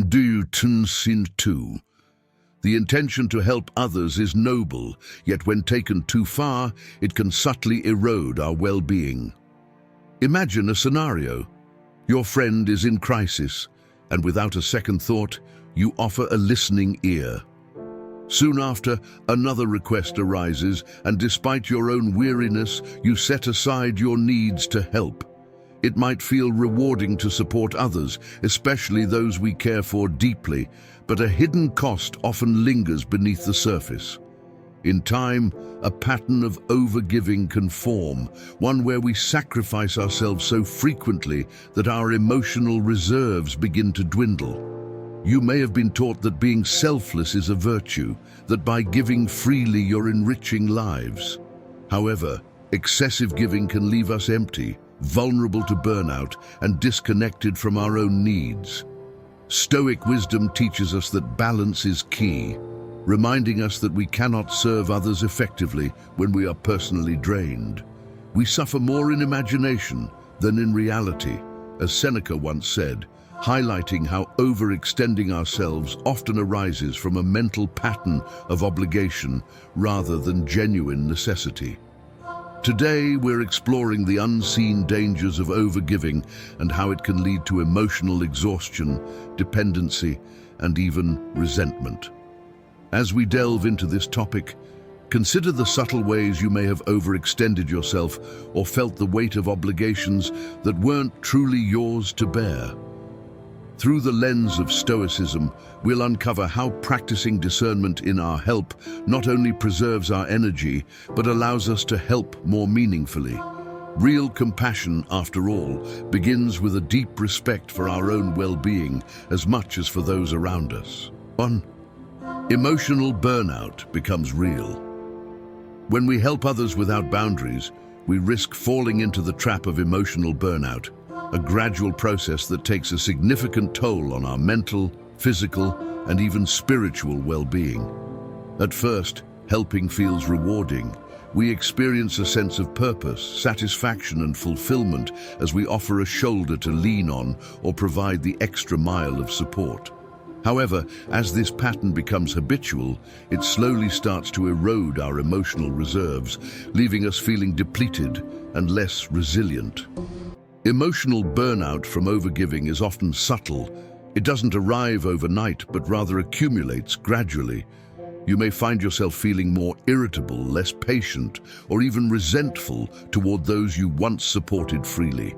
Du Tun Sin Tu. The intention to help others is noble, yet when taken too far, it can subtly erode our well-being. Imagine a scenario. Your friend is in crisis, and without a second thought, you offer a listening ear. Soon after, another request arises, and despite your own weariness, you set aside your needs to help. It might feel rewarding to support others, especially those we care for deeply, but a hidden cost often lingers beneath the surface. In time, a pattern of overgiving can form, one where we sacrifice ourselves so frequently that our emotional reserves begin to dwindle. You may have been taught that being selfless is a virtue, that by giving freely you're enriching lives. However, excessive giving can leave us empty, vulnerable to burnout, and disconnected from our own needs. Stoic wisdom teaches us that balance is key, reminding us that we cannot serve others effectively when we are personally drained. We suffer more in imagination than in reality, as Seneca once said, highlighting how overextending ourselves often arises from a mental pattern of obligation rather than genuine necessity. Today, we're exploring the unseen dangers of overgiving and how it can lead to emotional exhaustion, dependency, and even resentment. As we delve into this topic, consider the subtle ways you may have overextended yourself or felt the weight of obligations that weren't truly yours to bear. Through the lens of Stoicism, we'll uncover how practicing discernment in our help not only preserves our energy, but allows us to help more meaningfully. Real compassion, after all, begins with a deep respect for our own well-being as much as for those around us. 1. Emotional burnout becomes real. When we help others without boundaries, we risk falling into the trap of emotional burnout, a gradual process that takes a significant toll on our mental, physical, and even spiritual well-being. At first, helping feels rewarding. We experience a sense of purpose, satisfaction, and fulfillment as we offer a shoulder to lean on or provide the extra mile of support. However, as this pattern becomes habitual, it slowly starts to erode our emotional reserves, leaving us feeling depleted and less resilient. Emotional burnout from overgiving is often subtle. It doesn't arrive overnight, but rather accumulates gradually. You may find yourself feeling more irritable, less patient, or even resentful toward those you once supported freely.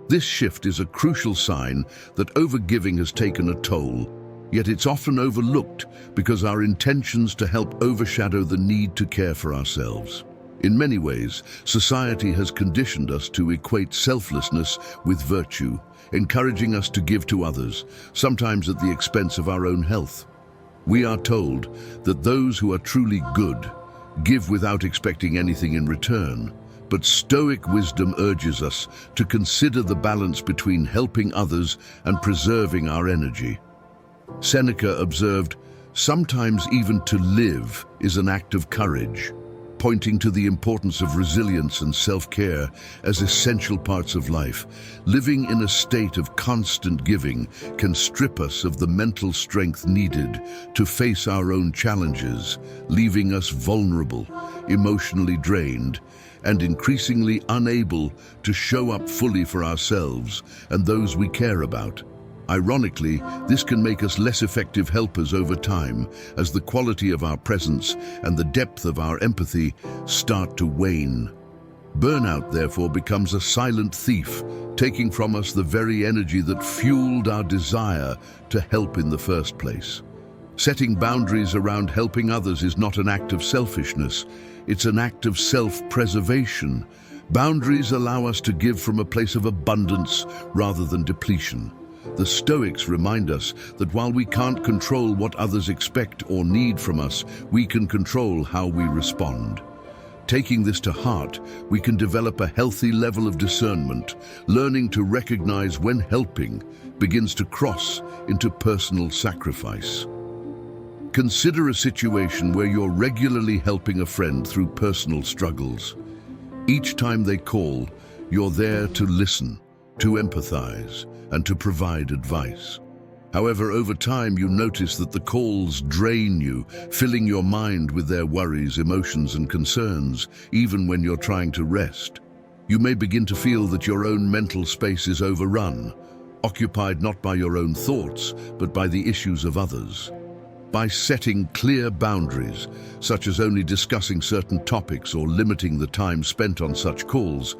This shift is a crucial sign that overgiving has taken a toll, yet it's often overlooked because our intentions to help overshadow the need to care for ourselves. In many ways, society has conditioned us to equate selflessness with virtue, encouraging us to give to others, sometimes at the expense of our own health. We are told that those who are truly good give without expecting anything in return, but Stoic wisdom urges us to consider the balance between helping others and preserving our energy. Seneca observed, "Sometimes even to live is an act of courage," pointing to the importance of resilience and self-care as essential parts of life. Living in a state of constant giving can strip us of the mental strength needed to face our own challenges, leaving us vulnerable, emotionally drained, and increasingly unable to show up fully for ourselves and those we care about. Ironically, this can make us less effective helpers over time, as the quality of our presence and the depth of our empathy start to wane. Burnout, therefore, becomes a silent thief, taking from us the very energy that fueled our desire to help in the first place. Setting boundaries around helping others is not an act of selfishness, it's an act of self-preservation. Boundaries allow us to give from a place of abundance rather than depletion. The Stoics remind us that while we can't control what others expect or need from us, we can control how we respond. Taking this to heart, we can develop a healthy level of discernment, learning to recognize when helping begins to cross into personal sacrifice. Consider a situation where you're regularly helping a friend through personal struggles. Each time they call, you're there to listen, to empathize, and to provide advice. However, over time you notice that the calls drain you, filling your mind with their worries, emotions, and concerns, even when you're trying to rest. You may begin to feel that your own mental space is overrun, occupied not by your own thoughts, but by the issues of others. By setting clear boundaries, such as only discussing certain topics or limiting the time spent on such calls,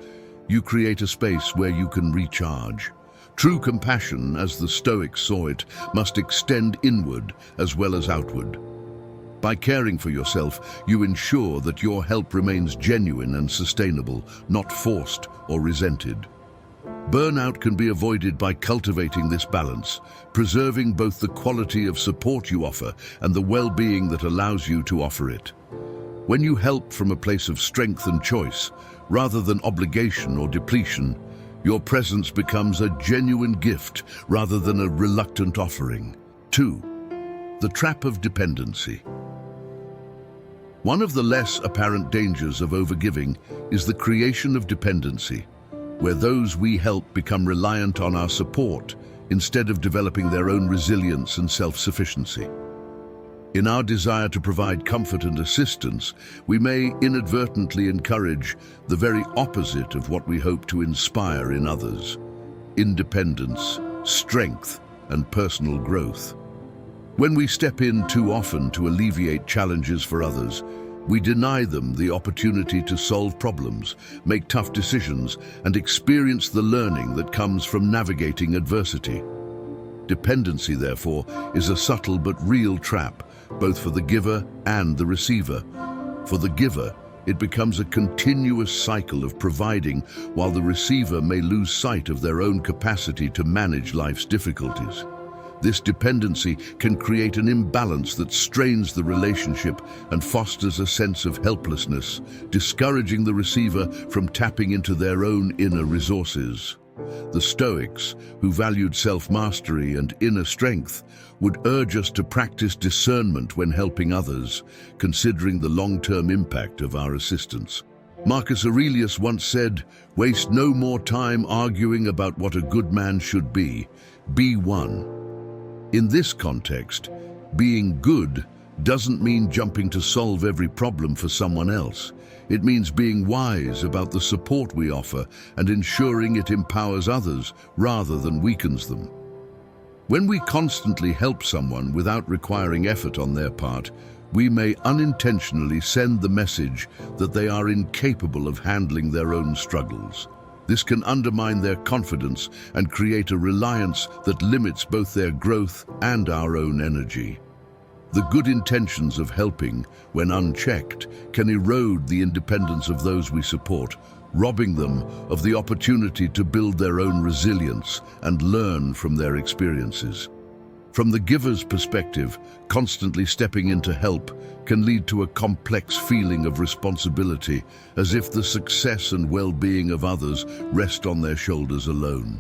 you create a space where you can recharge. True compassion, as the Stoics saw it, must extend inward as well as outward. By caring for yourself, you ensure that your help remains genuine and sustainable, not forced or resented. Burnout can be avoided by cultivating this balance, preserving both the quality of support you offer and the well-being that allows you to offer it. When you help from a place of strength and choice, rather than obligation or depletion, your presence becomes a genuine gift rather than a reluctant offering. 2. The trap of dependency. One of the less apparent dangers of overgiving is the creation of dependency, where those we help become reliant on our support instead of developing their own resilience and self-sufficiency. In our desire to provide comfort and assistance, we may inadvertently encourage the very opposite of what we hope to inspire in others: independence, strength, and personal growth. When we step in too often to alleviate challenges for others, we deny them the opportunity to solve problems, make tough decisions, and experience the learning that comes from navigating adversity. Dependency, therefore, is a subtle but real trap, both for the giver and the receiver. For the giver, it becomes a continuous cycle of providing, while the receiver may lose sight of their own capacity to manage life's difficulties. This dependency can create an imbalance that strains the relationship and fosters a sense of helplessness, discouraging the receiver from tapping into their own inner resources. The Stoics, who valued self-mastery and inner strength, would urge us to practice discernment when helping others, considering the long-term impact of our assistance. Marcus Aurelius once said, "Waste no more time arguing about what a good man should be. Be one." In this context, being good doesn't mean jumping to solve every problem for someone else. It means being wise about the support we offer and ensuring it empowers others rather than weakens them. When we constantly help someone without requiring effort on their part, we may unintentionally send the message that they are incapable of handling their own struggles. This can undermine their confidence and create a reliance that limits both their growth and our own energy. The good intentions of helping, when unchecked, can erode the independence of those we support, robbing them of the opportunity to build their own resilience and learn from their experiences. From the giver's perspective, constantly stepping in to help can lead to a complex feeling of responsibility, as if the success and well-being of others rest on their shoulders alone.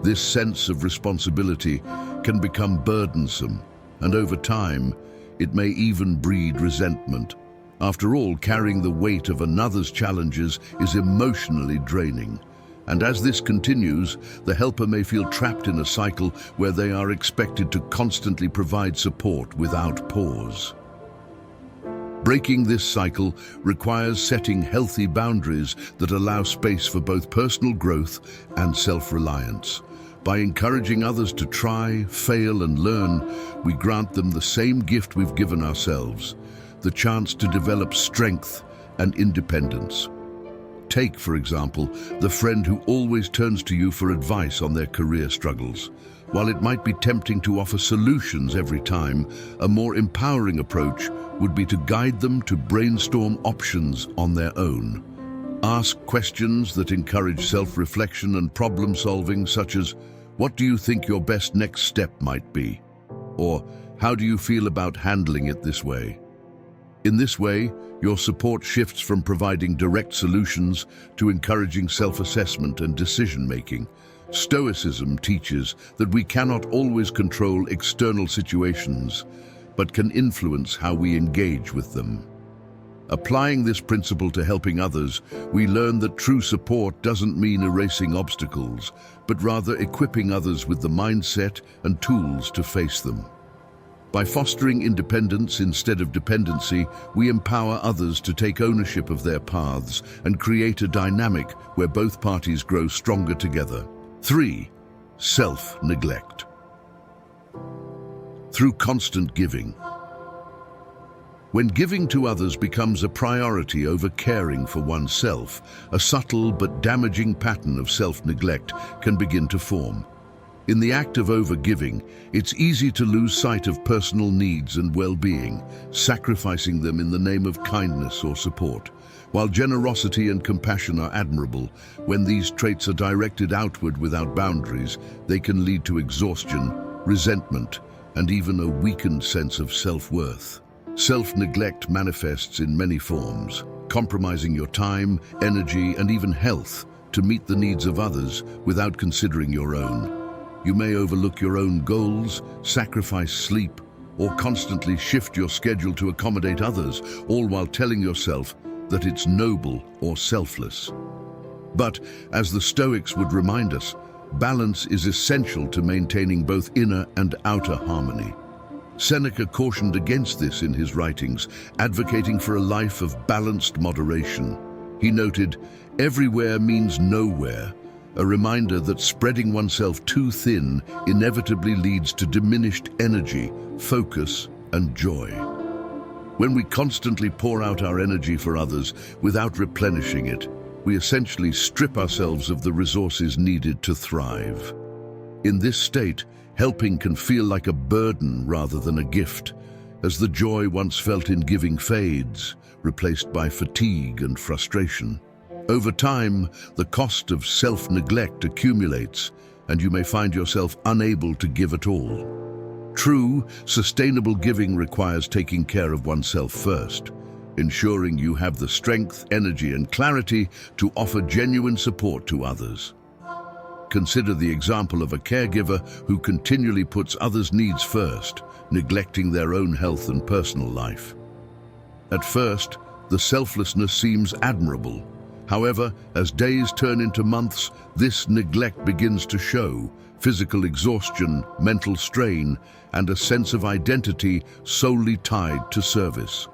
This sense of responsibility can become burdensome, and over time, it may even breed resentment. After all, carrying the weight of another's challenges is emotionally draining. And as this continues, the helper may feel trapped in a cycle where they are expected to constantly provide support without pause. Breaking this cycle requires setting healthy boundaries that allow space for both personal growth and self-reliance. By encouraging others to try, fail, and learn, we grant them the same gift we've given ourselves: the chance to develop strength and independence. Take, for example, the friend who always turns to you for advice on their career struggles. While it might be tempting to offer solutions every time, a more empowering approach would be to guide them to brainstorm options on their own. Ask questions that encourage self-reflection and problem-solving, such as, "What do you think your best next step might be?" Or, "How do you feel about handling it this way?" In this way, your support shifts from providing direct solutions to encouraging self-assessment and decision-making. Stoicism teaches that we cannot always control external situations, but can influence how we engage with them. Applying this principle to helping others, we learn that true support doesn't mean erasing obstacles, but rather equipping others with the mindset and tools to face them. By fostering independence instead of dependency, we empower others to take ownership of their paths and create a dynamic where both parties grow stronger together. 3. Self-neglect. Through constant giving. When giving to others becomes a priority over caring for oneself, a subtle but damaging pattern of self-neglect can begin to form. In the act of overgiving, it's easy to lose sight of personal needs and well-being, sacrificing them in the name of kindness or support. While generosity and compassion are admirable, when these traits are directed outward without boundaries, they can lead to exhaustion, resentment, and even a weakened sense of self-worth. Self-neglect manifests in many forms, compromising your time, energy, and even health to meet the needs of others without considering your own. You may overlook your own goals, sacrifice sleep, or constantly shift your schedule to accommodate others, all while telling yourself that it's noble or selfless. But, as the Stoics would remind us, balance is essential to maintaining both inner and outer harmony. Seneca cautioned against this in his writings, advocating for a life of balanced moderation. He noted, "Everywhere means nowhere," a reminder that spreading oneself too thin inevitably leads to diminished energy, focus, and joy. When we constantly pour out our energy for others without replenishing it, we essentially strip ourselves of the resources needed to thrive. In this state, helping can feel like a burden rather than a gift, as the joy once felt in giving fades, replaced by fatigue and frustration. Over time, the cost of self-neglect accumulates, and you may find yourself unable to give at all. True, sustainable giving requires taking care of oneself first, ensuring you have the strength, energy, and clarity to offer genuine support to others. Consider the example of a caregiver who continually puts others' needs first, neglecting their own health and personal life. At first, the selflessness seems admirable. However, as days turn into months, this neglect begins to show: physical exhaustion, mental strain, and a sense of identity solely tied to service.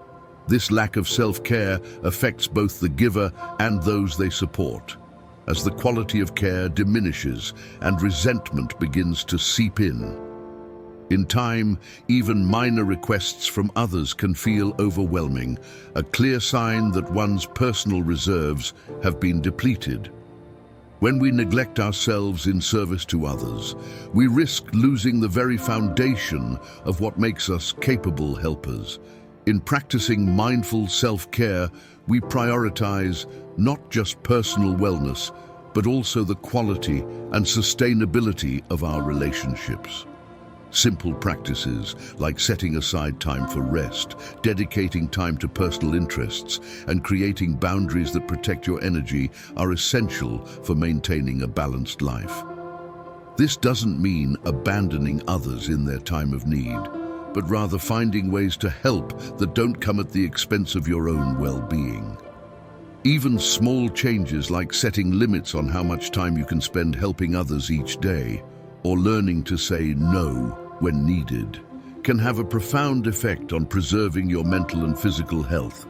This lack of self-care affects both the giver and those they support, as the quality of care diminishes and resentment begins to seep in. In time, even minor requests from others can feel overwhelming, a clear sign that one's personal reserves have been depleted. When we neglect ourselves in service to others, we risk losing the very foundation of what makes us capable helpers. In practicing mindful self-care, we prioritize not just personal wellness, but also the quality and sustainability of our relationships. Simple practices like setting aside time for rest, dedicating time to personal interests, and creating boundaries that protect your energy are essential for maintaining a balanced life. This doesn't mean abandoning others in their time of need, but rather finding ways to help that don't come at the expense of your own well-being. Even small changes like setting limits on how much time you can spend helping others each day, or learning to say no when needed, can have a profound effect on preserving your mental and physical health.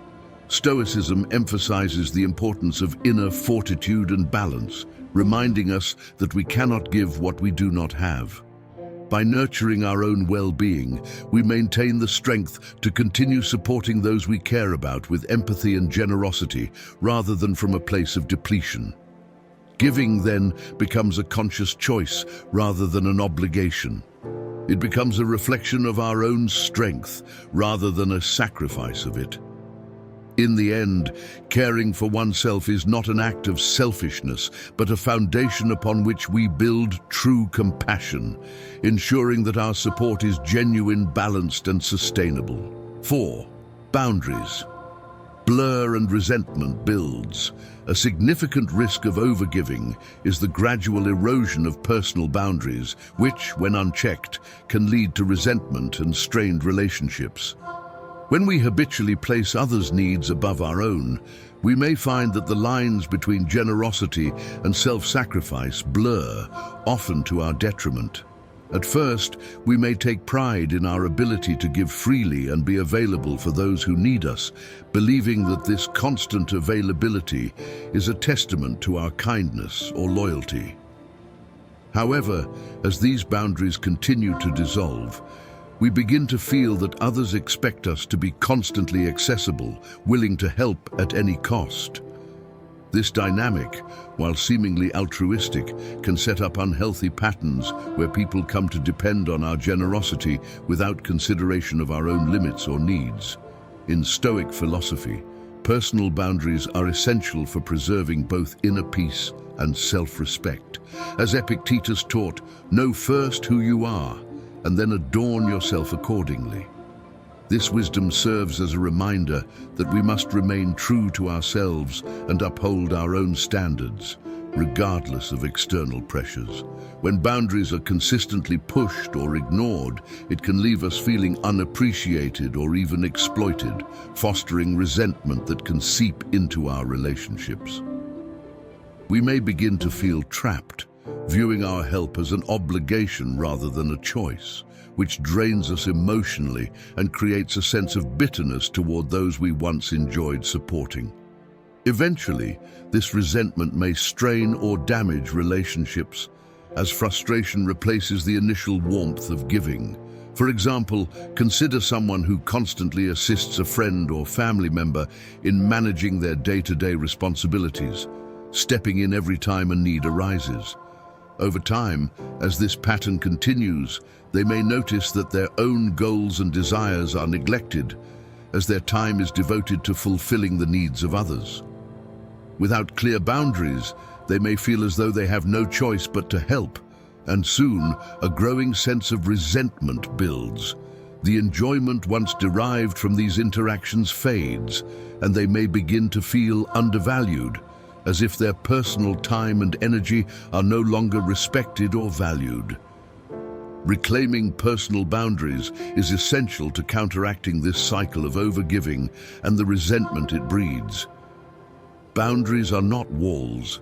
Stoicism emphasizes the importance of inner fortitude and balance, reminding us that we cannot give what we do not have. By nurturing our own well-being, we maintain the strength to continue supporting those we care about with empathy and generosity, rather than from a place of depletion. Giving, then, becomes a conscious choice rather than an obligation. It becomes a reflection of our own strength rather than a sacrifice of it. In the end, caring for oneself is not an act of selfishness, but a foundation upon which we build true compassion, ensuring that our support is genuine, balanced, and sustainable. 4. Boundaries. Blur and resentment builds. A significant risk of overgiving is the gradual erosion of personal boundaries, which, when unchecked, can lead to resentment and strained relationships. When we habitually place others' needs above our own, we may find that the lines between generosity and self-sacrifice blur, often to our detriment. At first, we may take pride in our ability to give freely and be available for those who need us, believing that this constant availability is a testament to our kindness or loyalty. However, as these boundaries continue to dissolve, we begin to feel that others expect us to be constantly accessible, willing to help at any cost. This dynamic, while seemingly altruistic, can set up unhealthy patterns where people come to depend on our generosity without consideration of our own limits or needs. In Stoic philosophy, personal boundaries are essential for preserving both inner peace and self-respect. As Epictetus taught, know first who you are, and then adorn yourself accordingly. This wisdom serves as a reminder that we must remain true to ourselves and uphold our own standards, regardless of external pressures. When boundaries are consistently pushed or ignored, it can leave us feeling unappreciated or even exploited, fostering resentment that can seep into our relationships. We may begin to feel trapped, viewing our help as an obligation rather than a choice, which drains us emotionally and creates a sense of bitterness toward those we once enjoyed supporting. Eventually, this resentment may strain or damage relationships, as frustration replaces the initial warmth of giving. For example, consider someone who constantly assists a friend or family member in managing their day-to-day responsibilities, stepping in every time a need arises. Over time, as this pattern continues, they may notice that their own goals and desires are neglected, as their time is devoted to fulfilling the needs of others. Without clear boundaries, they may feel as though they have no choice but to help, and soon a growing sense of resentment builds. The enjoyment once derived from these interactions fades, and they may begin to feel undervalued, as if their personal time and energy are no longer respected or valued. Reclaiming personal boundaries is essential to counteracting this cycle of overgiving and the resentment it breeds. Boundaries are not walls.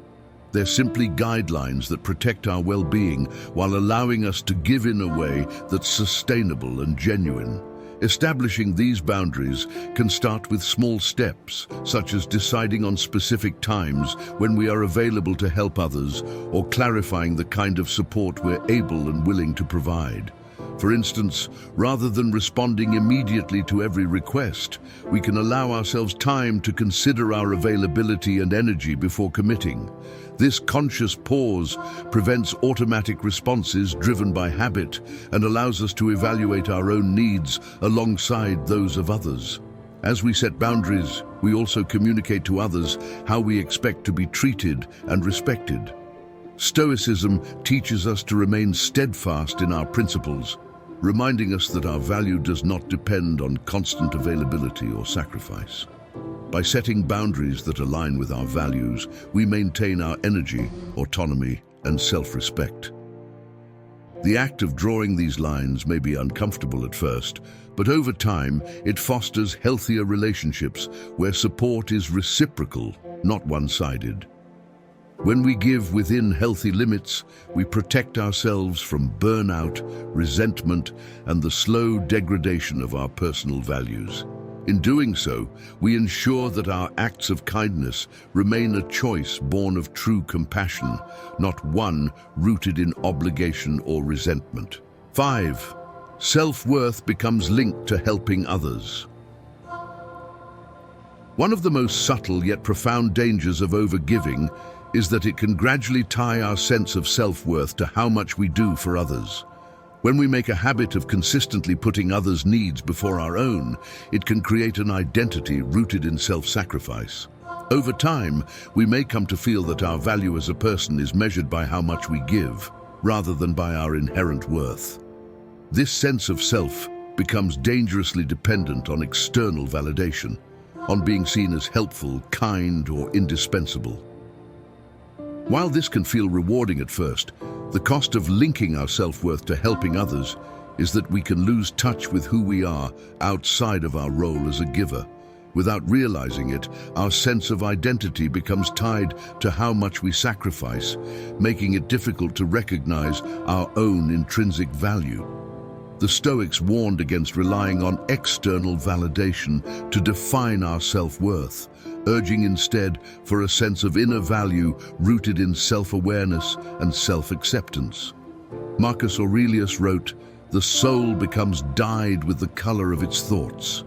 They're simply guidelines that protect our well-being while allowing us to give in a way that's sustainable and genuine. Establishing these boundaries can start with small steps, such as deciding on specific times when we are available to help others, or clarifying the kind of support we're able and willing to provide. For instance, rather than responding immediately to every request, we can allow ourselves time to consider our availability and energy before committing. This conscious pause prevents automatic responses driven by habit and allows us to evaluate our own needs alongside those of others. As we set boundaries, we also communicate to others how we expect to be treated and respected. Stoicism teaches us to remain steadfast in our principles, reminding us that our value does not depend on constant availability or sacrifice. By setting boundaries that align with our values, we maintain our energy, autonomy, and self-respect. The act of drawing these lines may be uncomfortable at first, but over time, it fosters healthier relationships where support is reciprocal, not one-sided. When we give within healthy limits, we protect ourselves from burnout, resentment, and the slow degradation of our personal values. In doing so, we ensure that our acts of kindness remain a choice born of true compassion, not one rooted in obligation or resentment. 5. Self-worth becomes linked to helping others. One of the most subtle yet profound dangers of overgiving is that it can gradually tie our sense of self-worth to how much we do for others. When we make a habit of consistently putting others' needs before our own, it can create an identity rooted in self-sacrifice. Over time, we may come to feel that our value as a person is measured by how much we give, rather than by our inherent worth. This sense of self becomes dangerously dependent on external validation, on being seen as helpful, kind, or indispensable. While this can feel rewarding at first, the cost of linking our self-worth to helping others is that we can lose touch with who we are outside of our role as a giver. Without realizing it, our sense of identity becomes tied to how much we sacrifice, making it difficult to recognize our own intrinsic value. The Stoics warned against relying on external validation to define our self-worth, urging instead for a sense of inner value rooted in self-awareness and self-acceptance. Marcus Aurelius wrote, "The soul becomes dyed with the color of its thoughts,"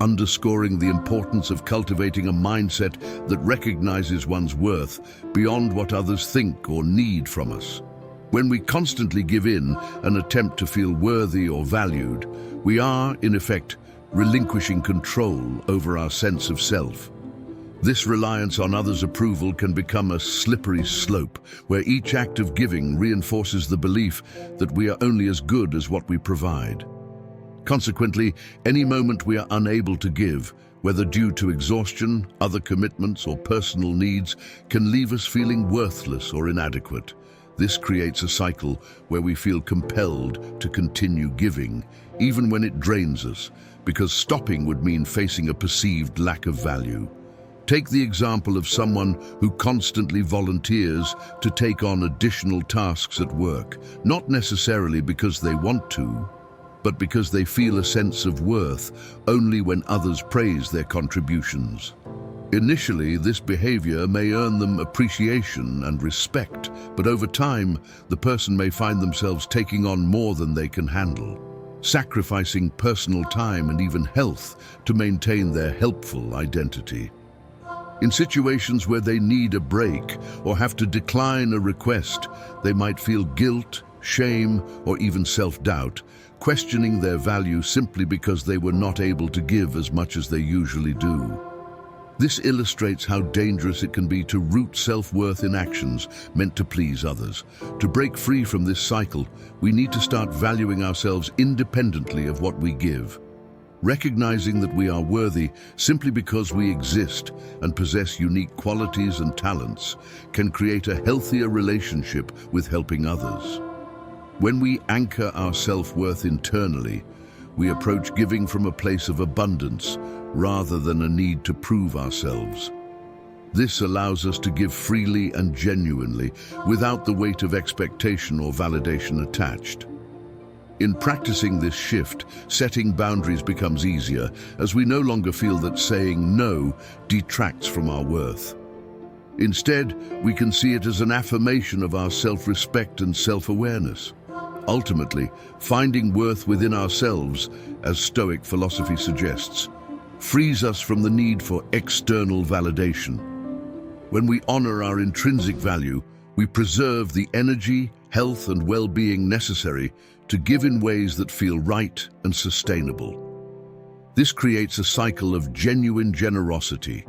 underscoring the importance of cultivating a mindset that recognizes one's worth beyond what others think or need from us. When we constantly give in and attempt to feel worthy or valued, we are, in effect, relinquishing control over our sense of self. This reliance on others' approval can become a slippery slope, where each act of giving reinforces the belief that we are only as good as what we provide. Consequently, any moment we are unable to give, whether due to exhaustion, other commitments, or personal needs, can leave us feeling worthless or inadequate. This creates a cycle where we feel compelled to continue giving, even when it drains us, because stopping would mean facing a perceived lack of value. Take the example of someone who constantly volunteers to take on additional tasks at work, not necessarily because they want to, but because they feel a sense of worth only when others praise their contributions. Initially, this behavior may earn them appreciation and respect, but over time, the person may find themselves taking on more than they can handle, sacrificing personal time and even health to maintain their helpful identity. In situations where they need a break or have to decline a request, they might feel guilt, shame, or even self-doubt, questioning their value simply because they were not able to give as much as they usually do. This illustrates how dangerous it can be to root self-worth in actions meant to please others. To break free from this cycle, we need to start valuing ourselves independently of what we give. Recognizing that we are worthy simply because we exist and possess unique qualities and talents can create a healthier relationship with helping others. When we anchor our self-worth internally, we approach giving from a place of abundance rather than a need to prove ourselves. This allows us to give freely and genuinely without the weight of expectation or validation attached. In practicing this shift, setting boundaries becomes easier as we no longer feel that saying no detracts from our worth. Instead, we can see it as an affirmation of our self-respect and self-awareness. Ultimately, finding worth within ourselves, as Stoic philosophy suggests, frees us from the need for external validation. When we honor our intrinsic value, we preserve the energy, health, and well-being necessary to give in ways that feel right and sustainable. This creates a cycle of genuine generosity,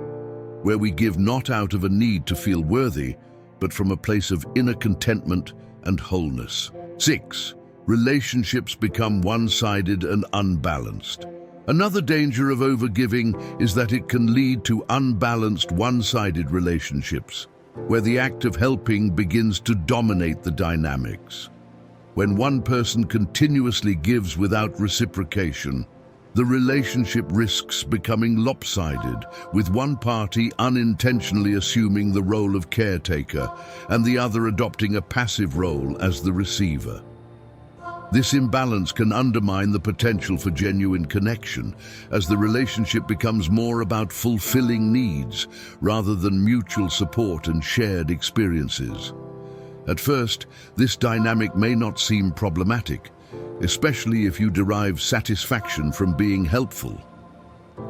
where we give not out of a need to feel worthy, but from a place of inner contentment and wholeness. 6. Relationships become one-sided and unbalanced. Another danger of overgiving is that it can lead to unbalanced one-sided relationships, where the act of helping begins to dominate the dynamics. When one person continuously gives without reciprocation, the relationship risks becoming lopsided, with one party unintentionally assuming the role of caretaker and the other adopting a passive role as the receiver. This imbalance can undermine the potential for genuine connection, as the relationship becomes more about fulfilling needs rather than mutual support and shared experiences. At first, this dynamic may not seem problematic, especially if you derive satisfaction from being helpful.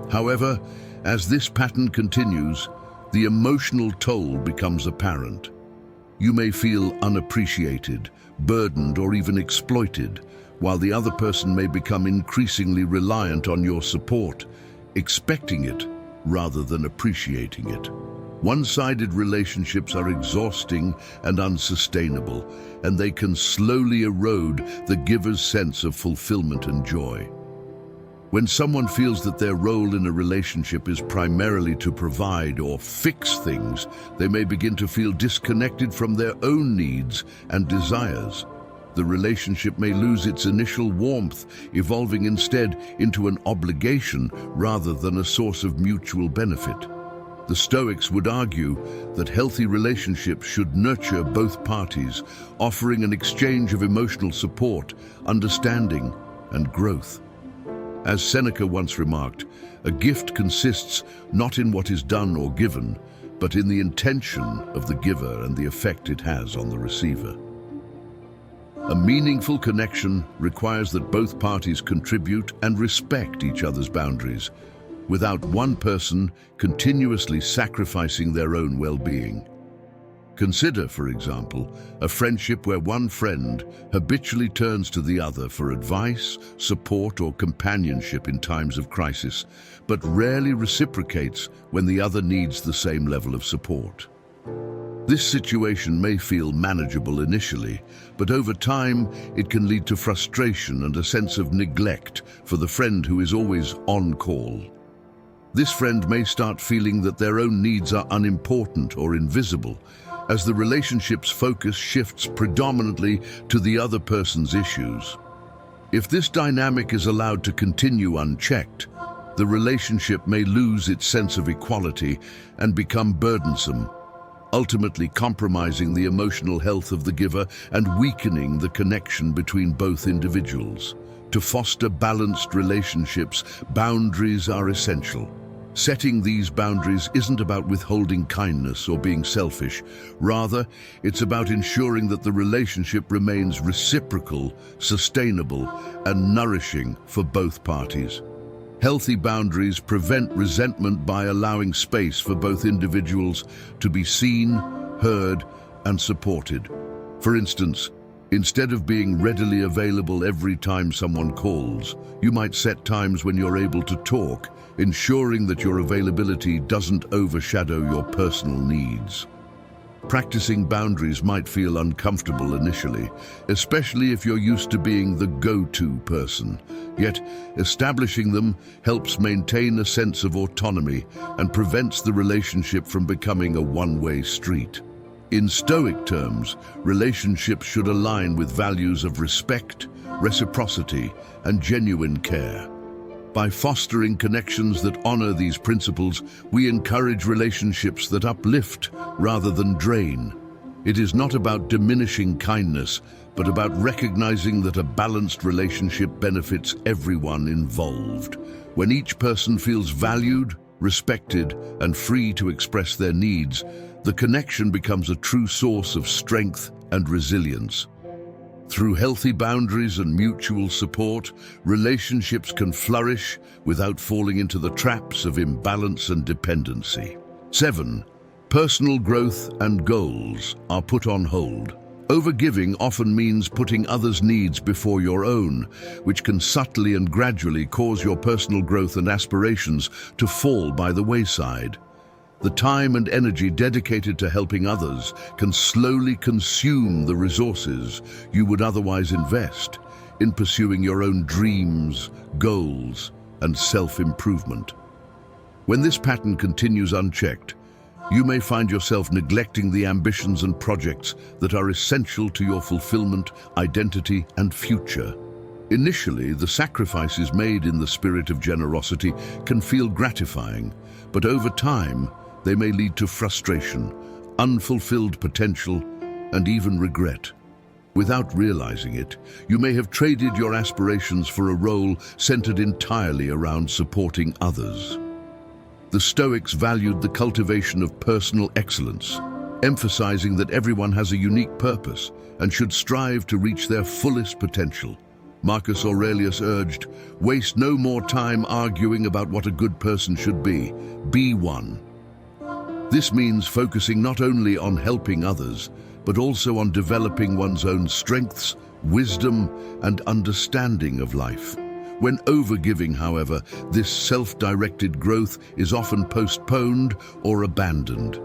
However, as this pattern continues, the emotional toll becomes apparent. You may feel unappreciated, burdened, or even exploited, while the other person may become increasingly reliant on your support, expecting it rather than appreciating it. One-sided relationships are exhausting and unsustainable, and they can slowly erode the giver's sense of fulfillment and joy. When someone feels that their role in a relationship is primarily to provide or fix things, they may begin to feel disconnected from their own needs and desires. The relationship may lose its initial warmth, evolving instead into an obligation rather than a source of mutual benefit. The Stoics would argue that healthy relationships should nurture both parties, offering an exchange of emotional support, understanding, and growth. As Seneca once remarked, a gift consists not in what is done or given, but in the intention of the giver and the effect it has on the receiver. A meaningful connection requires that both parties contribute and respect each other's boundaries, without one person continuously sacrificing their own well-being. Consider, for example, a friendship where one friend habitually turns to the other for advice, support, or companionship in times of crisis, but rarely reciprocates when the other needs the same level of support. This situation may feel manageable initially, but over time it can lead to frustration and a sense of neglect for the friend who is always on call. This friend may start feeling that their own needs are unimportant or invisible, as the relationship's focus shifts predominantly to the other person's issues. If this dynamic is allowed to continue unchecked, the relationship may lose its sense of equality and become burdensome, ultimately compromising the emotional health of the giver and weakening the connection between both individuals. To foster balanced relationships, boundaries are essential. Setting these boundaries isn't about withholding kindness or being selfish. Rather, it's about ensuring that the relationship remains reciprocal, sustainable, and nourishing for both parties. Healthy boundaries prevent resentment by allowing space for both individuals to be seen, heard, and supported. For instance, instead of being readily available every time someone calls, you might set times when you're able to talk, ensuring that your availability doesn't overshadow your personal needs. Practicing boundaries might feel uncomfortable initially, especially if you're used to being the go-to person. Yet, establishing them helps maintain a sense of autonomy and prevents the relationship from becoming a one-way street. In Stoic terms, relationships should align with values of respect, reciprocity, and genuine care. By fostering connections that honor these principles, we encourage relationships that uplift rather than drain. It is not about diminishing kindness, but about recognizing that a balanced relationship benefits everyone involved. When each person feels valued, respected, and free to express their needs, the connection becomes a true source of strength and resilience. Through healthy boundaries and mutual support, relationships can flourish without falling into the traps of imbalance and dependency. 7. Personal growth and goals are put on hold. Overgiving often means putting others' needs before your own, which can subtly and gradually cause your personal growth and aspirations to fall by the wayside. The time and energy dedicated to helping others can slowly consume the resources you would otherwise invest in pursuing your own dreams, goals, and self-improvement. When this pattern continues unchecked, you may find yourself neglecting the ambitions and projects that are essential to your fulfillment, identity, and future. Initially, the sacrifices made in the spirit of generosity can feel gratifying, but over time, they may lead to frustration, unfulfilled potential, and even regret. Without realizing it, you may have traded your aspirations for a role centered entirely around supporting others. The Stoics valued the cultivation of personal excellence, emphasizing that everyone has a unique purpose and should strive to reach their fullest potential. Marcus Aurelius urged, "Waste no more time arguing about what a good person should be. Be one." This means focusing not only on helping others, but also on developing one's own strengths, wisdom, and understanding of life. When overgiving, however, this self-directed growth is often postponed or abandoned.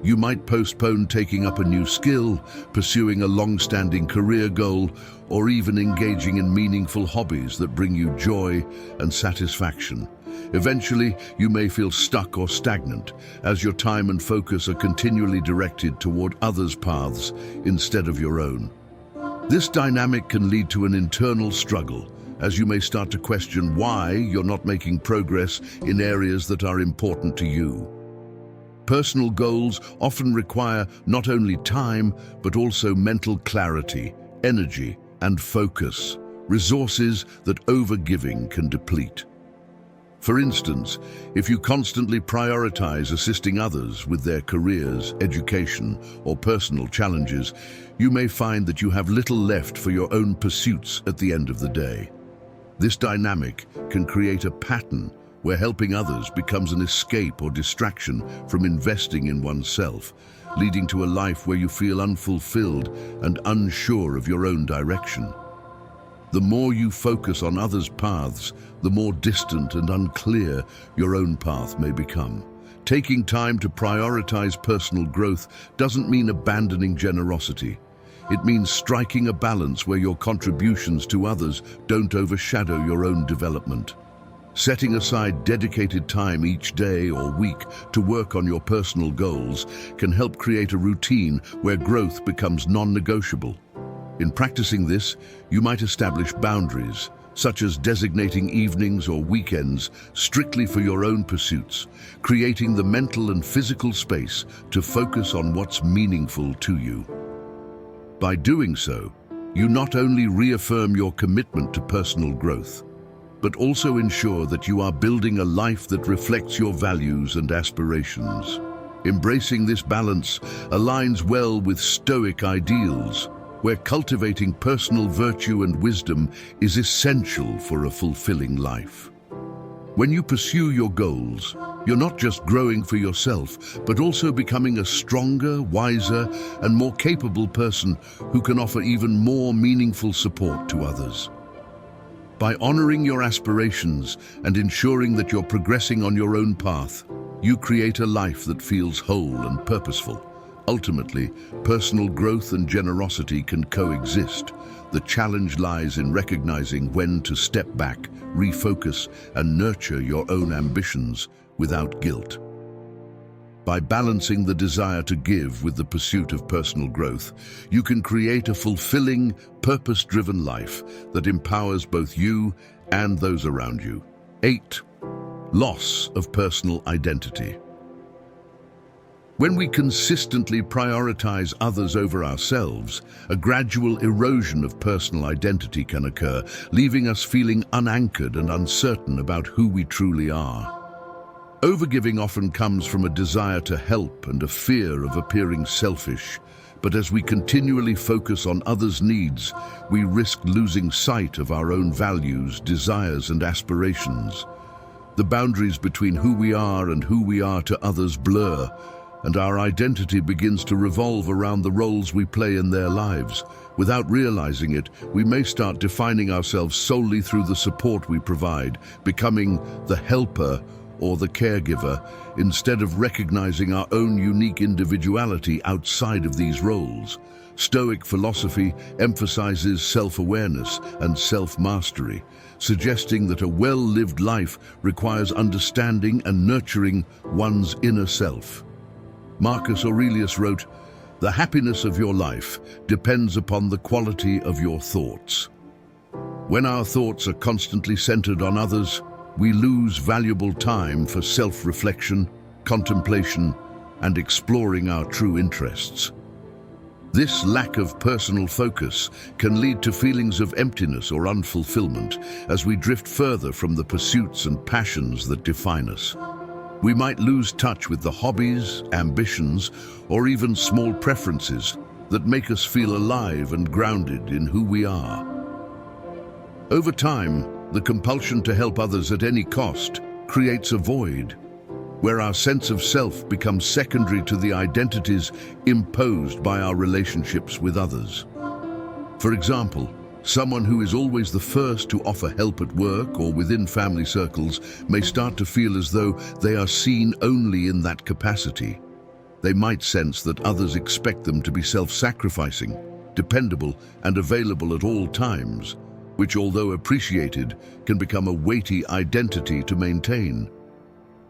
You might postpone taking up a new skill, pursuing a long-standing career goal, or even engaging in meaningful hobbies that bring you joy and satisfaction. Eventually, you may feel stuck or stagnant, as your time and focus are continually directed toward others' paths instead of your own. This dynamic can lead to an internal struggle, as you may start to question why you're not making progress in areas that are important to you. Personal goals often require not only time, but also mental clarity, energy, and focus, resources that overgiving can deplete. For instance, if you constantly prioritize assisting others with their careers, education, or personal challenges, you may find that you have little left for your own pursuits at the end of the day. This dynamic can create a pattern where helping others becomes an escape or distraction from investing in oneself, leading to a life where you feel unfulfilled and unsure of your own direction. The more you focus on others' paths, the more distant and unclear your own path may become. Taking time to prioritize personal growth doesn't mean abandoning generosity. It means striking a balance where your contributions to others don't overshadow your own development. Setting aside dedicated time each day or week to work on your personal goals can help create a routine where growth becomes non-negotiable. In practicing this, you might establish boundaries, such as designating evenings or weekends strictly for your own pursuits, creating the mental and physical space to focus on what's meaningful to you. By doing so, you not only reaffirm your commitment to personal growth, but also ensure that you are building a life that reflects your values and aspirations. Embracing this balance aligns well with Stoic ideals, where cultivating personal virtue and wisdom is essential for a fulfilling life. When you pursue your goals, you're not just growing for yourself, but also becoming a stronger, wiser, and more capable person who can offer even more meaningful support to others. By honoring your aspirations and ensuring that you're progressing on your own path, you create a life that feels whole and purposeful. Ultimately, personal growth and generosity can coexist. The challenge lies in recognizing when to step back, refocus, and nurture your own ambitions without guilt. By balancing the desire to give with the pursuit of personal growth, you can create a fulfilling, purpose-driven life that empowers both you and those around you. 8. Loss of personal identity. When we consistently prioritize others over ourselves, a gradual erosion of personal identity can occur, leaving us feeling unanchored and uncertain about who we truly are. Overgiving often comes from a desire to help and a fear of appearing selfish, but as we continually focus on others' needs, we risk losing sight of our own values, desires, and aspirations. The boundaries between who we are and who we are to others blur, and our identity begins to revolve around the roles we play in their lives. Without realizing it, we may start defining ourselves solely through the support we provide, becoming the helper or the caregiver, instead of recognizing our own unique individuality outside of these roles. Stoic philosophy emphasizes self-awareness and self-mastery, suggesting that a well-lived life requires understanding and nurturing one's inner self. Marcus Aurelius wrote, "The happiness of your life depends upon the quality of your thoughts." When our thoughts are constantly centered on others, we lose valuable time for self-reflection, contemplation, and exploring our true interests. This lack of personal focus can lead to feelings of emptiness or unfulfillment as we drift further from the pursuits and passions that define us. We might lose touch with the hobbies, ambitions, or even small preferences that make us feel alive and grounded in who we are. Over time, the compulsion to help others at any cost creates a void, where our sense of self becomes secondary to the identities imposed by our relationships with others. For example, someone who is always the first to offer help at work or within family circles may start to feel as though they are seen only in that capacity. They might sense that others expect them to be self-sacrificing, dependable, and available at all times, which, although appreciated, can become a weighty identity to maintain.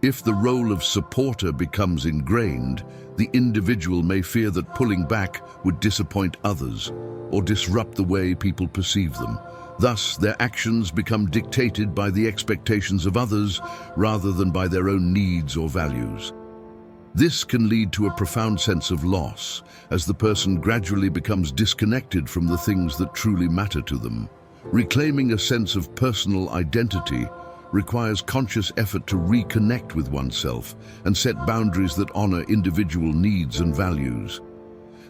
If the role of supporter becomes ingrained, the individual may fear that pulling back would disappoint others or disrupt the way people perceive them. Thus, their actions become dictated by the expectations of others rather than by their own needs or values. This can lead to a profound sense of loss, as the person gradually becomes disconnected from the things that truly matter to them. Reclaiming a sense of personal identity requires conscious effort to reconnect with oneself and set boundaries that honor individual needs and values.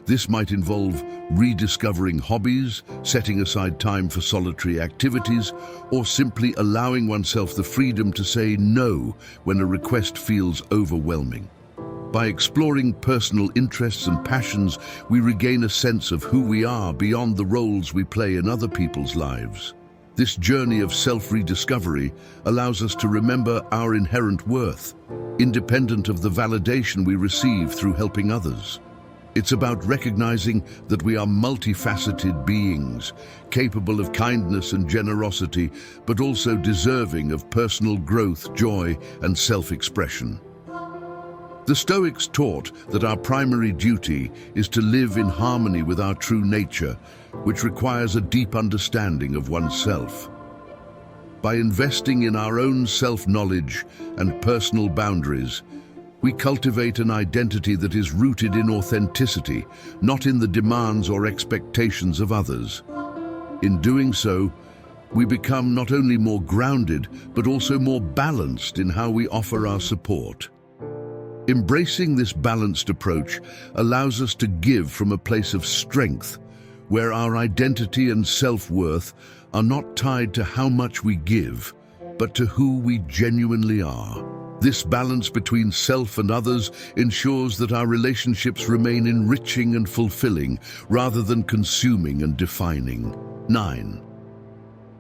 This might involve rediscovering hobbies, setting aside time for solitary activities, or simply allowing oneself the freedom to say no when a request feels overwhelming. By exploring personal interests and passions, we regain a sense of who we are beyond the roles we play in other people's lives. This journey of self-rediscovery allows us to remember our inherent worth, independent of the validation we receive through helping others. It's about recognizing that we are multifaceted beings, capable of kindness and generosity, but also deserving of personal growth, joy, and self-expression. The Stoics taught that our primary duty is to live in harmony with our true nature, which requires a deep understanding of oneself. By investing in our own self-knowledge and personal boundaries, we cultivate an identity that is rooted in authenticity, not in the demands or expectations of others. In doing so, we become not only more grounded, but also more balanced in how we offer our support. Embracing this balanced approach allows us to give from a place of strength, where our identity and self-worth are not tied to how much we give, but to who we genuinely are. This balance between self and others ensures that our relationships remain enriching and fulfilling, rather than consuming and defining. 9.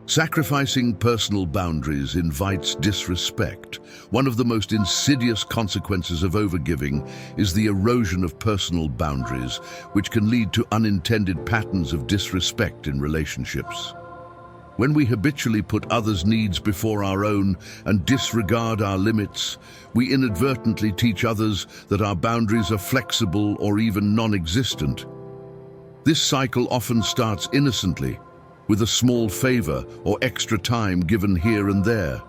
Sacrificing personal boundaries invites disrespect. One of the most insidious consequences of overgiving is the erosion of personal boundaries, which can lead to unintended patterns of disrespect in relationships. When we habitually put others' needs before our own and disregard our limits, we inadvertently teach others that our boundaries are flexible or even non-existent. This cycle often starts innocently, with a small favor or extra time given here and there.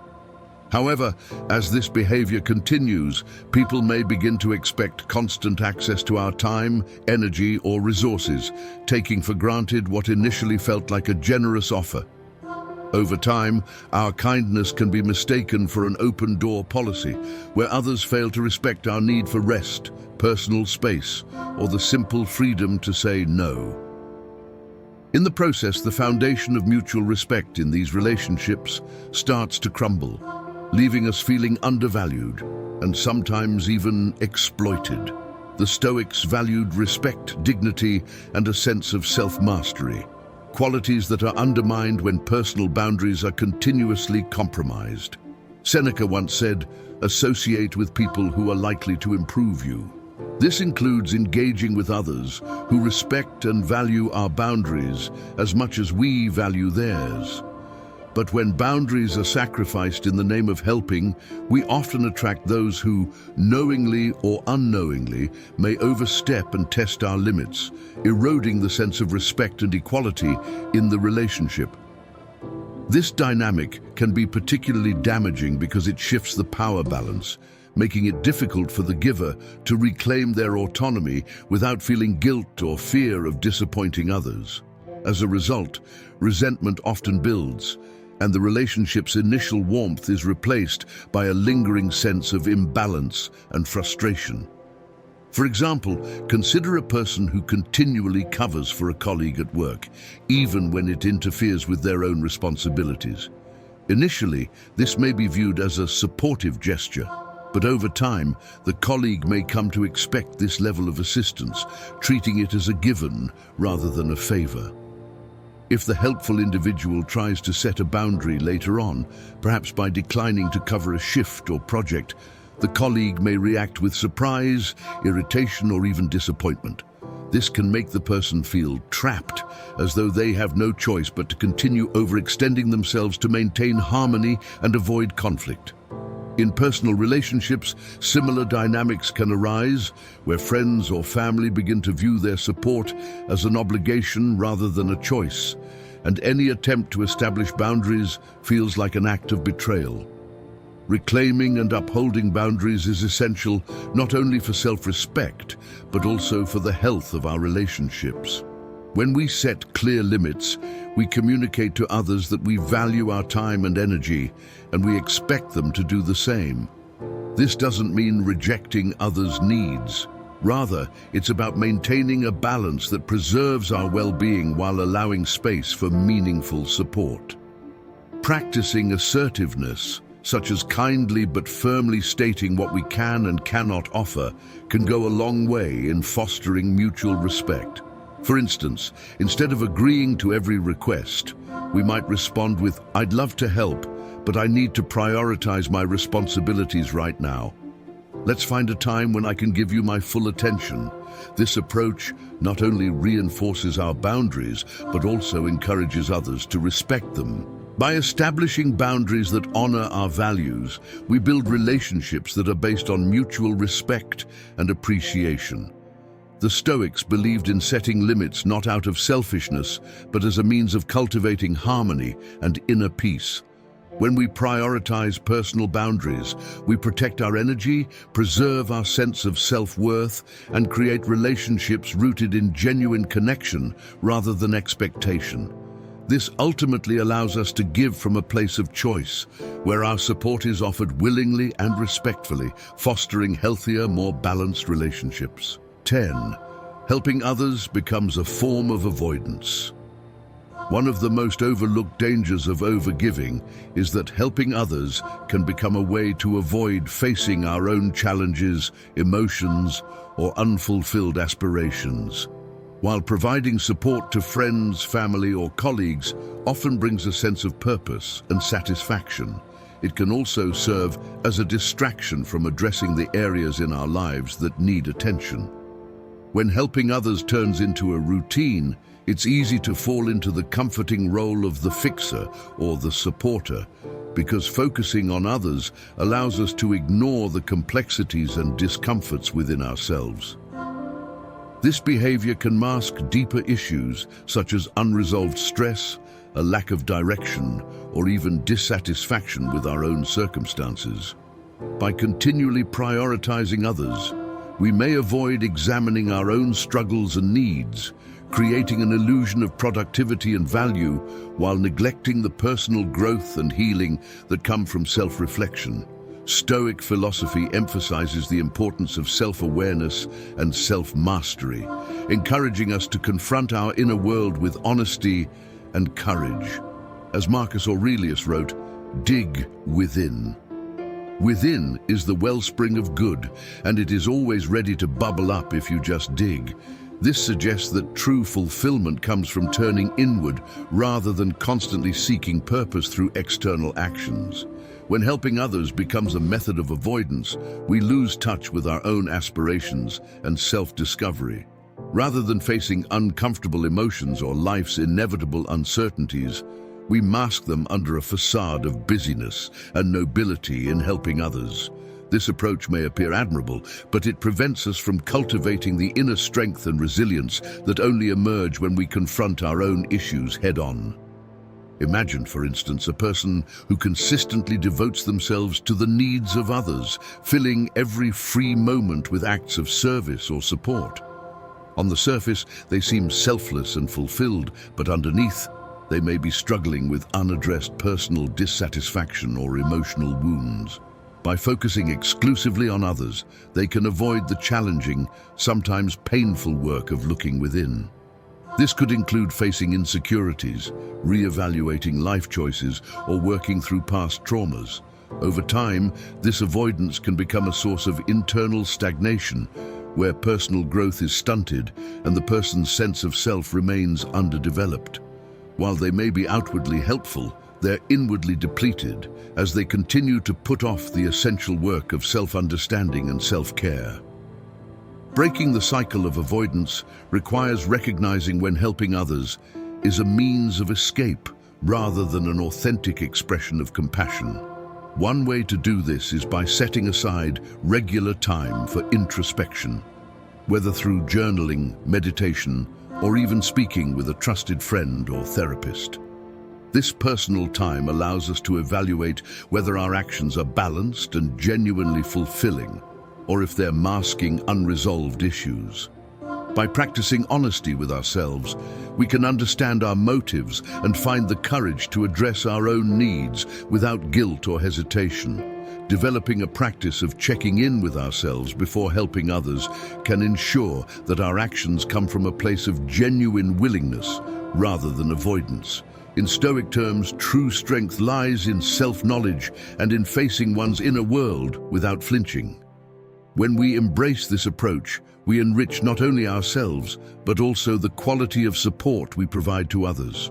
However, as this behavior continues, people may begin to expect constant access to our time, energy, or resources, taking for granted what initially felt like a generous offer. Over time, our kindness can be mistaken for an open-door policy, where others fail to respect our need for rest, personal space, or the simple freedom to say no. In the process, the foundation of mutual respect in these relationships starts to crumble, leaving us feeling undervalued and sometimes even exploited. The Stoics valued respect, dignity, and a sense of self-mastery, qualities that are undermined when personal boundaries are continuously compromised. Seneca once said, "Associate with people who are likely to improve you." This includes engaging with others who respect and value our boundaries as much as we value theirs. But when boundaries are sacrificed in the name of helping, we often attract those who, knowingly or unknowingly, may overstep and test our limits, eroding the sense of respect and equality in the relationship. This dynamic can be particularly damaging because it shifts the power balance, making it difficult for the giver to reclaim their autonomy without feeling guilt or fear of disappointing others. As a result, resentment often builds, and the relationship's initial warmth is replaced by a lingering sense of imbalance and frustration. For example, consider a person who continually covers for a colleague at work, even when it interferes with their own responsibilities. Initially, this may be viewed as a supportive gesture, but over time, the colleague may come to expect this level of assistance, treating it as a given rather than a favor. If the helpful individual tries to set a boundary later on, perhaps by declining to cover a shift or project, the colleague may react with surprise, irritation, or even disappointment. This can make the person feel trapped, as though they have no choice but to continue overextending themselves to maintain harmony and avoid conflict. In personal relationships, similar dynamics can arise, where friends or family begin to view their support as an obligation rather than a choice, and any attempt to establish boundaries feels like an act of betrayal. Reclaiming and upholding boundaries is essential not only for self-respect, but also for the health of our relationships. When we set clear limits, we communicate to others that we value our time and energy, and we expect them to do the same. This doesn't mean rejecting others' needs. Rather, it's about maintaining a balance that preserves our well-being while allowing space for meaningful support. Practicing assertiveness, such as kindly but firmly stating what we can and cannot offer, can go a long way in fostering mutual respect. For instance, instead of agreeing to every request, we might respond with, "I'd love to help, but I need to prioritize my responsibilities right now. Let's find a time when I can give you my full attention." This approach not only reinforces our boundaries, but also encourages others to respect them. By establishing boundaries that honor our values, we build relationships that are based on mutual respect and appreciation. The Stoics believed in setting limits not out of selfishness, but as a means of cultivating harmony and inner peace. When we prioritize personal boundaries, we protect our energy, preserve our sense of self-worth, and create relationships rooted in genuine connection rather than expectation. This ultimately allows us to give from a place of choice, where our support is offered willingly and respectfully, fostering healthier, more balanced relationships. 10. Helping others becomes a form of avoidance. One of the most overlooked dangers of overgiving is that helping others can become a way to avoid facing our own challenges, emotions, or unfulfilled aspirations. While providing support to friends, family, or colleagues often brings a sense of purpose and satisfaction, it can also serve as a distraction from addressing the areas in our lives that need attention. When helping others turns into a routine, it's easy to fall into the comforting role of the fixer or the supporter, because focusing on others allows us to ignore the complexities and discomforts within ourselves. This behavior can mask deeper issues such as unresolved stress, a lack of direction, or even dissatisfaction with our own circumstances. By continually prioritizing others, we may avoid examining our own struggles and needs, creating an illusion of productivity and value while neglecting the personal growth and healing that come from self-reflection. Stoic philosophy emphasizes the importance of self-awareness and self-mastery, encouraging us to confront our inner world with honesty and courage. As Marcus Aurelius wrote, "Dig within." Within is the wellspring of good, and it is always ready to bubble up if you just dig. This suggests that true fulfillment comes from turning inward rather than constantly seeking purpose through external actions. When helping others becomes a method of avoidance, we lose touch with our own aspirations and self-discovery. Rather than facing uncomfortable emotions or life's inevitable uncertainties, we mask them under a facade of busyness and nobility in helping others. This approach may appear admirable, but it prevents us from cultivating the inner strength and resilience that only emerge when we confront our own issues head-on. Imagine, for instance, a person who consistently devotes themselves to the needs of others, filling every free moment with acts of service or support. On the surface, they seem selfless and fulfilled, but underneath, they may be struggling with unaddressed personal dissatisfaction or emotional wounds. By focusing exclusively on others, they can avoid the challenging, sometimes painful work of looking within. This could include facing insecurities, reevaluating life choices, or working through past traumas. Over time, this avoidance can become a source of internal stagnation, where personal growth is stunted and the person's sense of self remains underdeveloped. While they may be outwardly helpful, they're inwardly depleted as they continue to put off the essential work of self-understanding and self-care. Breaking the cycle of avoidance requires recognizing when helping others is a means of escape rather than an authentic expression of compassion. One way to do this is by setting aside regular time for introspection, whether through journaling, meditation, or even speaking with a trusted friend or therapist. This personal time allows us to evaluate whether our actions are balanced and genuinely fulfilling, or if they're masking unresolved issues. By practicing honesty with ourselves, we can understand our motives and find the courage to address our own needs without guilt or hesitation. Developing a practice of checking in with ourselves before helping others can ensure that our actions come from a place of genuine willingness rather than avoidance. In Stoic terms, true strength lies in self-knowledge and in facing one's inner world without flinching. When we embrace this approach, we enrich not only ourselves, but also the quality of support we provide to others.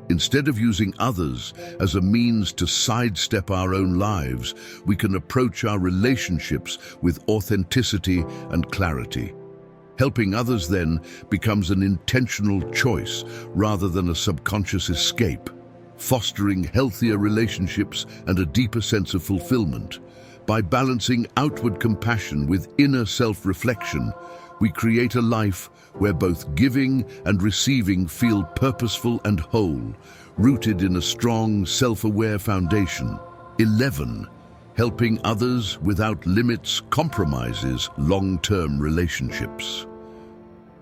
Instead of using others as a means to sidestep our own lives, we can approach our relationships with authenticity and clarity. Helping others then becomes an intentional choice rather than a subconscious escape, fostering healthier relationships and a deeper sense of fulfillment. By balancing outward compassion with inner self-reflection, we create a life where both giving and receiving feel purposeful and whole, rooted in a strong, self-aware foundation. 11. Helping others without limits compromises long-term relationships.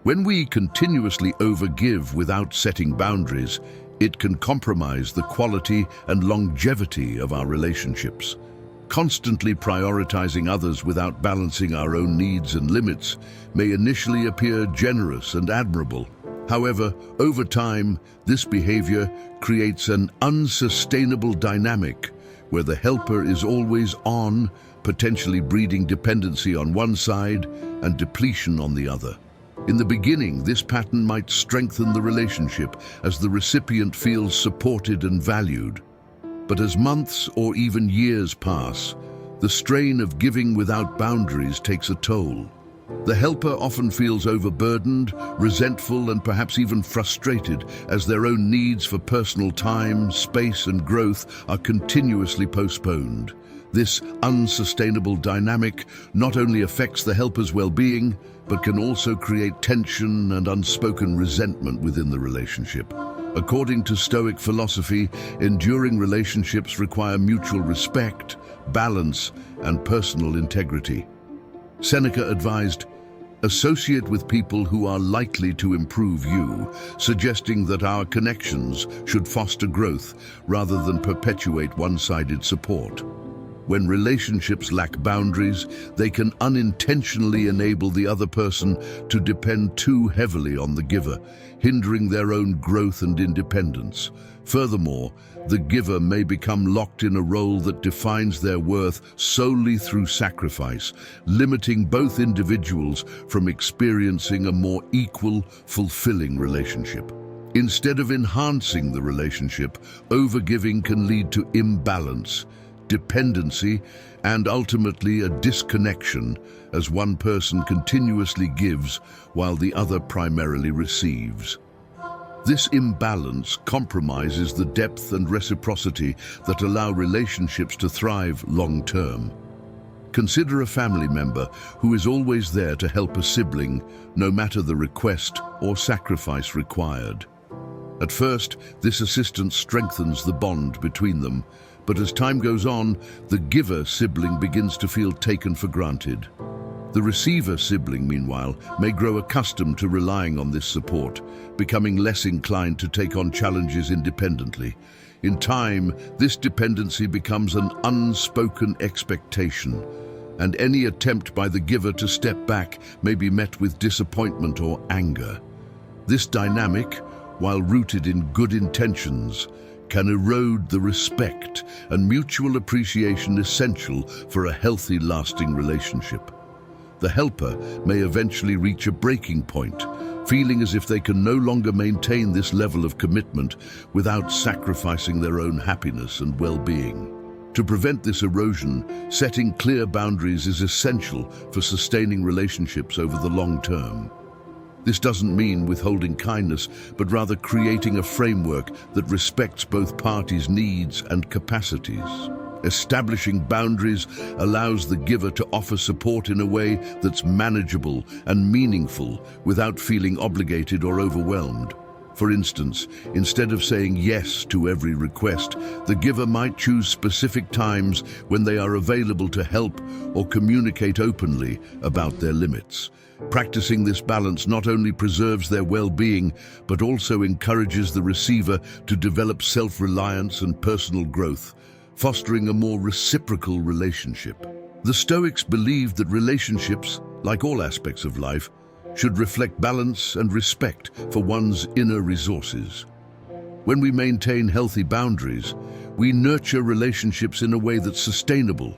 When we continuously overgive without setting boundaries, it can compromise the quality and longevity of our relationships. Constantly prioritizing others without balancing our own needs and limits may initially appear generous and admirable. However, over time, this behavior creates an unsustainable dynamic where the helper is always on, potentially breeding dependency on one side and depletion on the other. In the beginning, this pattern might strengthen the relationship as the recipient feels supported and valued. But as months or even years pass, the strain of giving without boundaries takes a toll. The helper often feels overburdened, resentful, and perhaps even frustrated as their own needs for personal time, space, and growth are continuously postponed. This unsustainable dynamic not only affects the helper's well-being, but can also create tension and unspoken resentment within the relationship. According to Stoic philosophy, enduring relationships require mutual respect, balance, and personal integrity. Seneca advised, "Associate with people who are likely to improve you," suggesting that our connections should foster growth rather than perpetuate one-sided support. When relationships lack boundaries, they can unintentionally enable the other person to depend too heavily on the giver, hindering their own growth and independence. Furthermore, the giver may become locked in a role that defines their worth solely through sacrifice, limiting both individuals from experiencing a more equal, fulfilling relationship. Instead of enhancing the relationship, overgiving can lead to imbalance, dependency, and ultimately a disconnection as one person continuously gives while the other primarily receives. This imbalance compromises the depth and reciprocity that allow relationships to thrive long-term. Consider a family member who is always there to help a sibling, no matter the request or sacrifice required. At first, this assistance strengthens the bond between them, but as time goes on, the giver sibling begins to feel taken for granted. The receiver sibling, meanwhile, may grow accustomed to relying on this support, becoming less inclined to take on challenges independently. In time, this dependency becomes an unspoken expectation, and any attempt by the giver to step back may be met with disappointment or anger. This dynamic, while rooted in good intentions, can erode the respect and mutual appreciation essential for a healthy, lasting relationship. The helper may eventually reach a breaking point, feeling as if they can no longer maintain this level of commitment without sacrificing their own happiness and well-being. To prevent this erosion, setting clear boundaries is essential for sustaining relationships over the long term. This doesn't mean withholding kindness, but rather creating a framework that respects both parties' needs and capacities. Establishing boundaries allows the giver to offer support in a way that's manageable and meaningful without feeling obligated or overwhelmed. For instance, instead of saying yes to every request, the giver might choose specific times when they are available to help or communicate openly about their limits. Practicing this balance not only preserves their well-being, but also encourages the receiver to develop self-reliance and personal growth, fostering a more reciprocal relationship. The Stoics believed that relationships, like all aspects of life, should reflect balance and respect for one's inner resources. When we maintain healthy boundaries, we nurture relationships in a way that's sustainable,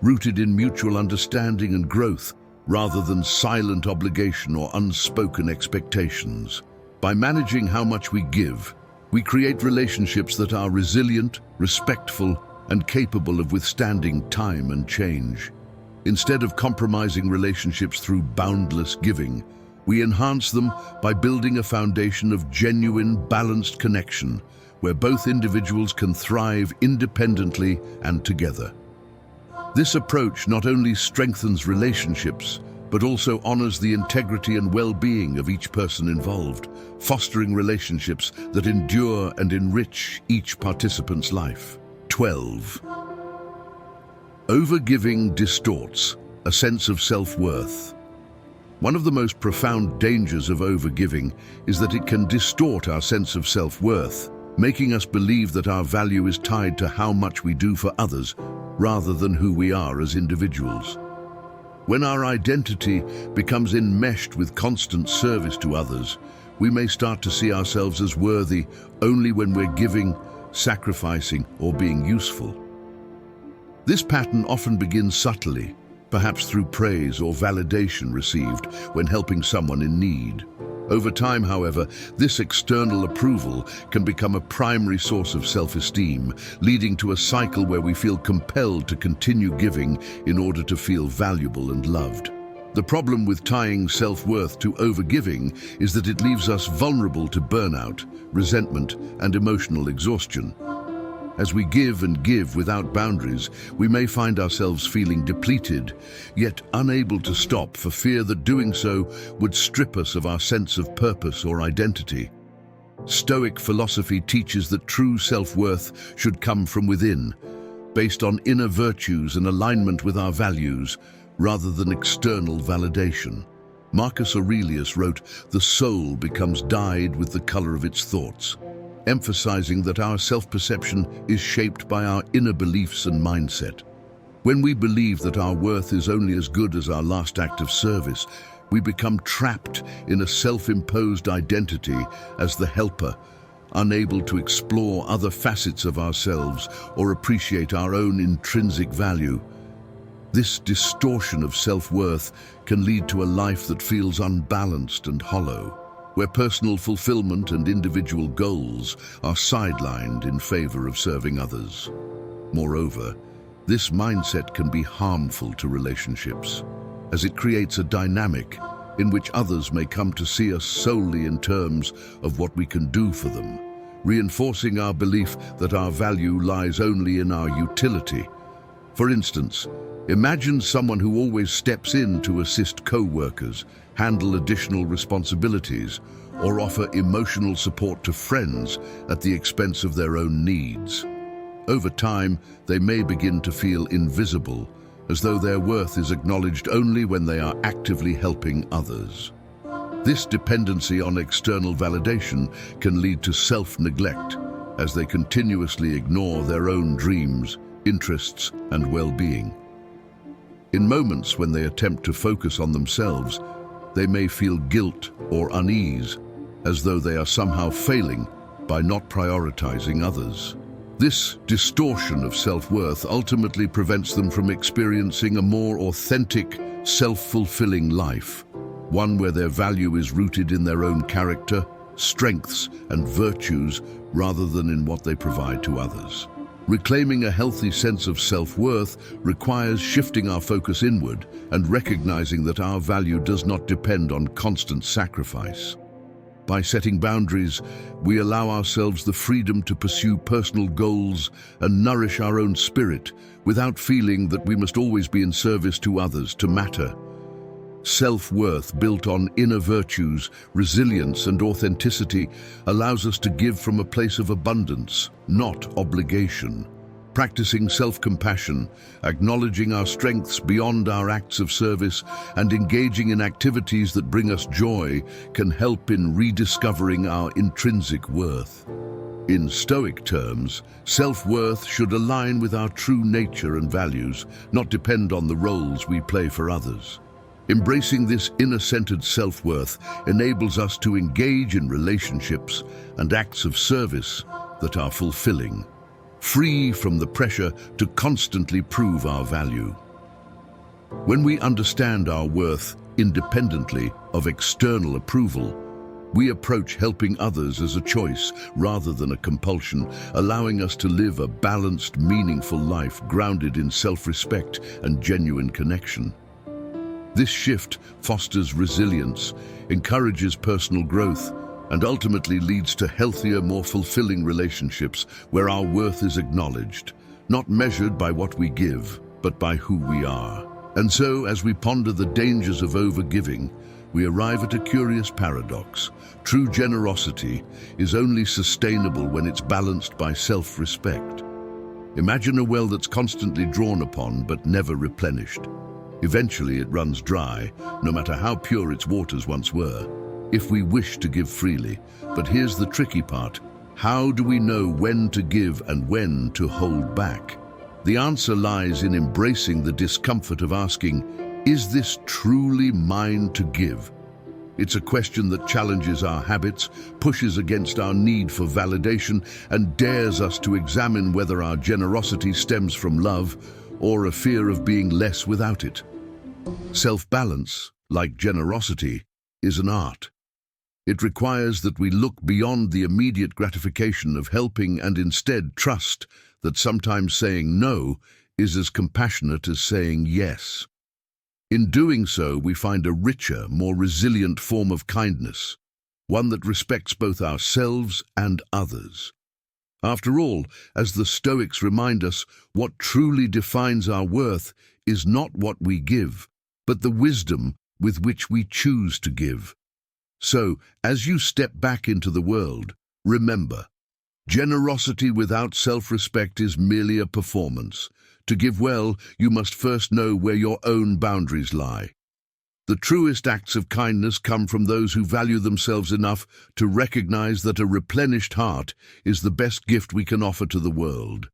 rooted in mutual understanding and growth, rather than silent obligation or unspoken expectations. By managing how much we give, we create relationships that are resilient, respectful, and capable of withstanding time and change. Instead of compromising relationships through boundless giving, we enhance them by building a foundation of genuine, balanced connection, where both individuals can thrive independently and together. This approach not only strengthens relationships, but also honors the integrity and well-being of each person involved, fostering relationships that endure and enrich each participant's life. 12. Overgiving distorts a sense of self-worth. One of the most profound dangers of overgiving is that it can distort our sense of self-worth, making us believe that our value is tied to how much we do for others, rather than who we are as individuals. When our identity becomes enmeshed with constant service to others, we may start to see ourselves as worthy only when we're giving, sacrificing, or being useful. This pattern often begins subtly, perhaps through praise or validation received when helping someone in need. Over time, however, this external approval can become a primary source of self-esteem, leading to a cycle where we feel compelled to continue giving in order to feel valuable and loved. The problem with tying self-worth to overgiving is that it leaves us vulnerable to burnout, resentment, and emotional exhaustion. As we give and give without boundaries, we may find ourselves feeling depleted, yet unable to stop for fear that doing so would strip us of our sense of purpose or identity. Stoic philosophy teaches that true self-worth should come from within, based on inner virtues and alignment with our values, rather than external validation. Marcus Aurelius wrote, "The soul becomes dyed with the color of its thoughts," emphasizing that our self-perception is shaped by our inner beliefs and mindset. When we believe that our worth is only as good as our last act of service, we become trapped in a self-imposed identity as the helper, unable to explore other facets of ourselves or appreciate our own intrinsic value. This distortion of self-worth can lead to a life that feels unbalanced and hollow, where personal fulfillment and individual goals are sidelined in favor of serving others. Moreover, this mindset can be harmful to relationships, as it creates a dynamic in which others may come to see us solely in terms of what we can do for them, reinforcing our belief that our value lies only in our utility. For instance, imagine someone who always steps in to assist co-workers, handle additional responsibilities, or offer emotional support to friends at the expense of their own needs. Over time, they may begin to feel invisible, as though their worth is acknowledged only when they are actively helping others. This dependency on external validation can lead to self-neglect, as they continuously ignore their own dreams, interests, and well-being. In moments when they attempt to focus on themselves, they may feel guilt or unease, as though they are somehow failing by not prioritizing others. This distortion of self-worth ultimately prevents them from experiencing a more authentic, self-fulfilling life, one where their value is rooted in their own character, strengths, and virtues rather than in what they provide to others. Reclaiming a healthy sense of self-worth requires shifting our focus inward and recognizing that our value does not depend on constant sacrifice. By setting boundaries, we allow ourselves the freedom to pursue personal goals and nourish our own spirit without feeling that we must always be in service to others to matter. Self-worth built on inner virtues, resilience and authenticity allows us to give from a place of abundance, not obligation. Practicing self-compassion, acknowledging our strengths beyond our acts of service, and engaging in activities that bring us joy can help in rediscovering our intrinsic worth. In Stoic terms, self-worth should align with our true nature and values, not depend on the roles we play for others. Embracing this inner-centered self-worth enables us to engage in relationships and acts of service that are fulfilling, free from the pressure to constantly prove our value. When we understand our worth independently of external approval, we approach helping others as a choice rather than a compulsion, allowing us to live a balanced, meaningful life grounded in self-respect and genuine connection. This shift fosters resilience, encourages personal growth, and ultimately leads to healthier, more fulfilling relationships where our worth is acknowledged, not measured by what we give, but by who we are. And so, as we ponder the dangers of overgiving, we arrive at a curious paradox. True generosity is only sustainable when it's balanced by self-respect. Imagine a well that's constantly drawn upon but never replenished. Eventually it runs dry, no matter how pure its waters once were, if we wish to give freely. But here's the tricky part. How do we know when to give and when to hold back? The answer lies in embracing the discomfort of asking, is this truly mine to give? It's a question that challenges our habits, pushes against our need for validation, and dares us to examine whether our generosity stems from love or a fear of being less without it. Self-balance, like generosity, is an art. It requires that we look beyond the immediate gratification of helping and instead trust that sometimes saying no is as compassionate as saying yes. In doing so, we find a richer, more resilient form of kindness, one that respects both ourselves and others. After all, as the Stoics remind us, what truly defines our worth is not what we give, but the wisdom with which we choose to give. So, as you step back into the world, remember, generosity without self-respect is merely a performance. To give well, you must first know where your own boundaries lie. The truest acts of kindness come from those who value themselves enough to recognize that a replenished heart is the best gift we can offer to the world.